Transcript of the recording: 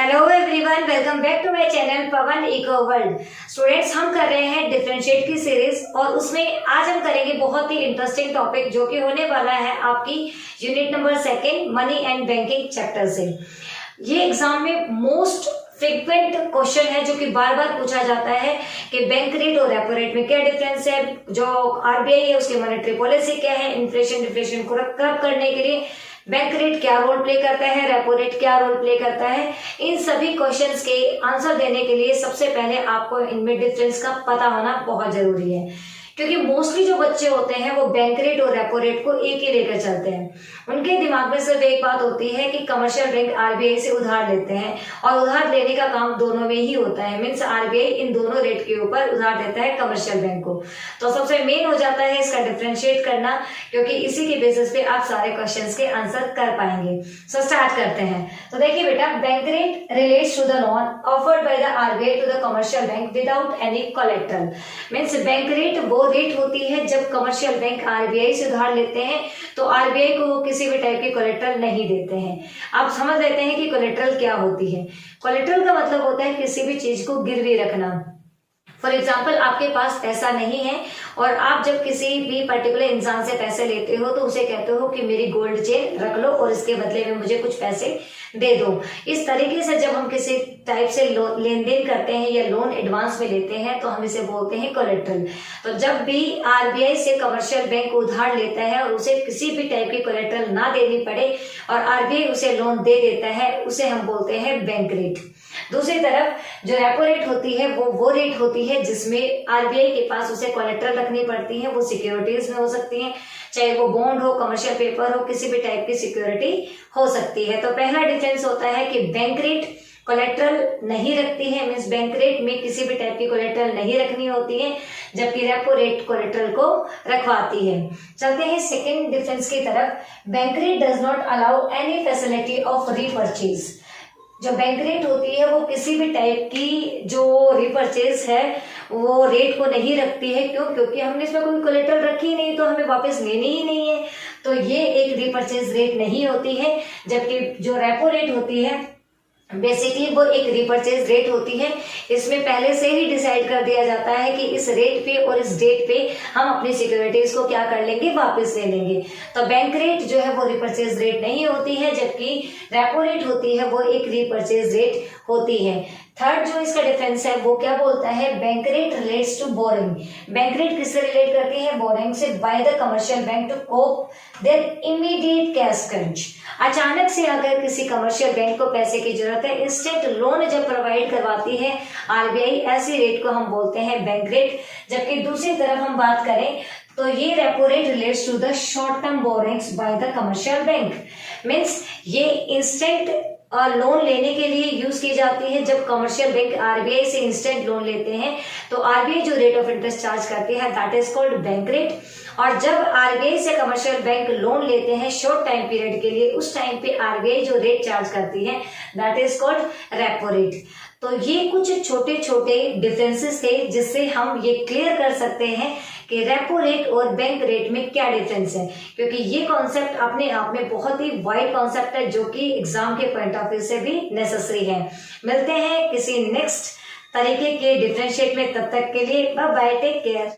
Hello everyone, welcome back to my channel Pawan eco world. Students, हम कर रहे हैं डिफरेंशिएट की सीरीज और उसमें आज हम करेंगे बहुत ही इंटरेस्टिंग टॉपिक जो कि होने वाला है आपकी unit number 2 money and banking chapter से। ये एग्जाम में मोस्ट फ्रीक्वेंट क्वेश्चन है जो कि बार बार पूछा जाता है कि बैंक रेट और रेपो रेट में क्या डिफरेंस है, जो आरबीआई है उसकी मॉनेटरी पॉलिसी क्या है, इन्फ्लेशन डिफ्लेशन को कब करने के लिए बैंक रेट क्या रोल प्ले करता है, रेपो रेट क्या रोल प्ले करता है। इन सभी क्वेश्चंस के आंसर देने के लिए सबसे पहले आपको इनमें डिफरेंस का पता होना बहुत जरूरी है, क्योंकि मोस्टली जो बच्चे होते हैं वो बैंक रेट और रेपो रेट को एक ही लेकर चलते हैं। उनके दिमाग में सिर्फ एक बात होती है कि कमर्शियल बैंक आरबीआई से उधार लेते हैं और उधार लेने का काम दोनों में ही होता है। मीन्स आरबीआई इन दोनों रेट के ऊपर उधार देता है कमर्शियल बैंक को। तो सबसे मेन हो जाता है इसका डिफरेंशिएट करना, क्योंकि इसी के बेसिस पे आप सारे क्वेश्चंस के आंसर कर पाएंगे। सो स्टार्ट करते हैं। तो देखिए बेटा, bank rate relates to the loan offered by the RBI to the commercial bank without any collateral. Means bank rate वो रेट होती है जब कमर्शियल बैंक आरबीआई से उधार लेते हैं तो आरबीआई को किसी भी टाइप की कोलेटरल नहीं देते हैं। आप समझ लेते हैं कि कोलेटरल क्या होती है। कोलेटरल का मतलब होता है किसी भी चीज को गिरवी रखना। फॉर एग्जाम्पल, आपके पास पैसा नहीं है और आप जब किसी भी पर्टिकुलर इंसान से पैसे लेते हो तो उसे कहते हो कि मेरी गोल्ड चेन रख लो और इसके बदले में मुझे कुछ पैसे दे दो। इस तरीके से जब हम किसी टाइप से लेन देन करते हैं या लोन एडवांस में लेते हैं तो हम इसे बोलते हैं कोलेटरल। तो जब भी आरबीआई से कमर्शियल बैंक उधार लेता है और उसे किसी भी टाइप की कोलेटरल ना देनी पड़े और आरबीआई उसे लोन दे देता है, उसे हम बोलते हैं बैंक रेट। दूसरी तरफ जो रेपो रेट होती है वो रेट होती है जिसमें आरबीआई के पास उसे कोलेटरल रखनी पड़ती है। वो सिक्योरिटीज में हो सकती है, चाहे वो बॉन्ड हो, कमर्शियल पेपर हो, किसी भी टाइप की सिक्योरिटी हो सकती है। तो पहला डिफरेंस होता है कि बैंक रेट कोलेटरल नहीं रखती है। मीन्स बैंक रेट में किसी भी टाइप की कोलेटरल नहीं रखनी होती है, जबकि रेपो रेट कोलेटरल को रखवाती है। चलते हैं सेकेंड डिफरेंस की तरफ। Bank rate does not allow any facility of repurchase. जो बैंक रेट होती है वो किसी भी टाइप की जो रिपर्चेज है वो रेट को नहीं रखती है। क्यों? क्योंकि हमने इसमें कोई कोलेटरल रखी नहीं, तो हमें वापस लेनी ही नहीं है, तो ये एक रिपर्चेज रेट नहीं होती है। जबकि जो रेपो रेट होती है बेसिकली वो एक रिपर्चेज रेट होती है। इसमें पहले से ही डिसाइड कर दिया जाता है कि इस रेट पे और इस डेट पे हम अपनी सिक्योरिटीज को क्या कर लेंगे, वापस ले लेंगे। तो बैंक रेट जो है वो रिपर्चेज रेट नहीं होती है, जबकि रेपो रेट होती है वो एक रिपर्चेज रेट होती है। थर्ड जो इसका डिफरेंस है वो क्या बोलता है, bank rate relates to borrowing. Bank rate किससे रिलेट करती है? बोरिंग से, by the commercial bank to cope their immediate cash crunch. अचानक से अगर किसी कमर्शियल बैंक को पैसे की जरूरत है, इंस्टेंट लोन जब प्रोवाइड करवाती है आरबीआई, ऐसी रेट को हम बोलते हैं बैंक रेट। जबकि दूसरी तरफ हम बात करें तो ये repo rate relates to the short term borrowings by the commercial bank. Means ये इंस्टेंट लोन लेने के लिए यूज की जाती है। जब कमर्शियल बैंक आरबीआई से इंस्टेंट लोन लेते हैं तो आरबीआई जो रेट ऑफ इंटरेस्ट चार्ज करती है that is called bank rate. और जब आरबीआई से कमर्शियल बैंक लोन लेते हैं शॉर्ट टाइम पीरियड के लिए, उस टाइम पे आरबीआई जो रेट चार्ज करती है that is called repo rate. तो ये कुछ छोटे छोटे डिफरेंसेस थे जिससे हम ये क्लियर कर सकते हैं कि रेपो रेट और बैंक रेट में क्या डिफरेंस है, क्योंकि ये कॉन्सेप्ट अपने आप में बहुत ही वाइड कॉन्सेप्ट है जो कि एग्जाम के पॉइंट ऑफ व्यू से भी नेसेसरी है। मिलते हैं किसी नेक्स्ट तरीके के डिफरेंशिएट में, तब तक के लिए बाय बाय, टेक केयर।